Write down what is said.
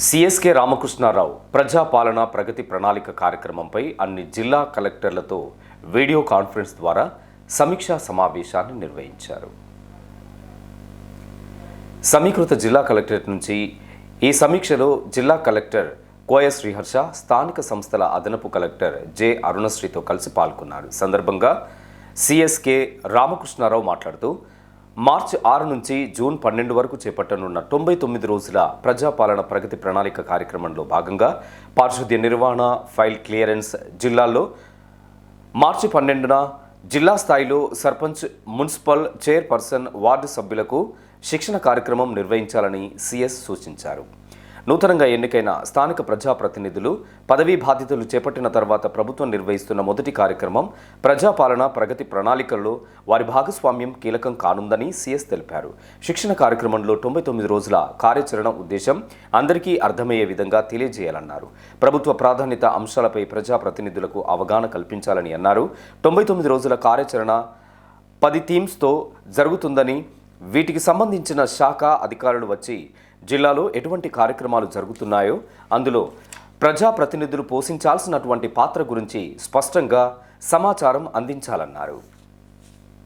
CSK Ramakrishna Rao ప్రజాపాలన ప్రగతి ప్రణాళిక కార్యక్రమంపై అన్ని జిల్లా కలెక్టర్లతో వీడియో కాన్ఫరెన్స్ ద్వారా సమీక్షా సమావేశాన్ని నిర్వహించారు. సమీకృత జిల్లా కలెక్టరేట్ నుంచి ఈ సమీక్షలో జిల్లా కలెక్టర్ కోయ శ్రీహర్ష, స్థానిక సంస్థల అదనపు కలెక్టర్ జె అరుణశ్రీతో కలిసి పాల్గొన్నారు. సందర్భంగా సిఎస్కే రామకృష్ణారావు మాట్లాడుతూ మార్చి 6 నుంచి జూన్ 12 వరకు చేపట్టనున్న 99 రోజుల ప్రజాపాలన ప్రగతి ప్రణాళిక కార్యక్రమంలో భాగంగా పారిశుద్ధ్య నిర్వహణ, ఫైల్ క్లియరెన్స్ జిల్లాల్లో మార్చి 12న జిల్లా స్థాయిలో సర్పంచ్, మున్సిపల్ చైర్పర్సన్, వార్డు సభ్యులకు శిక్షణ కార్యక్రమం నిర్వహించాలని సిఎస్ సూచించారు. నూతనంగా ఎన్నికైన స్థానిక ప్రజాప్రతినిధులు పదవీ బాధ్యతలు చేపట్టిన తర్వాత ప్రభుత్వం నిర్వహిస్తున్న మొదటి కార్యక్రమం ప్రజాపాలన ప్రగతి ప్రణాళికల్లో వారి భాగస్వామ్యం కీలకం కానుందని సిఎస్ తెలిపారు. శిక్షణ కార్యక్రమంలో 99 రోజుల కార్యాచరణ ఉద్దేశం అందరికీ అర్థమయ్యే విధంగా తెలియజేయాలన్నారు. ప్రభుత్వ ప్రాధాన్యత అంశాలపై ప్రజాప్రతినిధులకు అవగాహన కల్పించాలని అన్నారు. 99 రోజుల కార్యాచరణ 10 థీమ్స్తో జరుగుతుందని, వీటికి సంబంధించిన శాఖ అధికారులు వచ్చి జిల్లాలో ఎటువంటి కార్యక్రమాలు జరుగుతున్నాయో అందులో ప్రజాప్రతినిధులు పోషించాల్సినటువంటి పాత్ర గురించి స్పష్టంగా సమాచారం అందించాలన్నారు.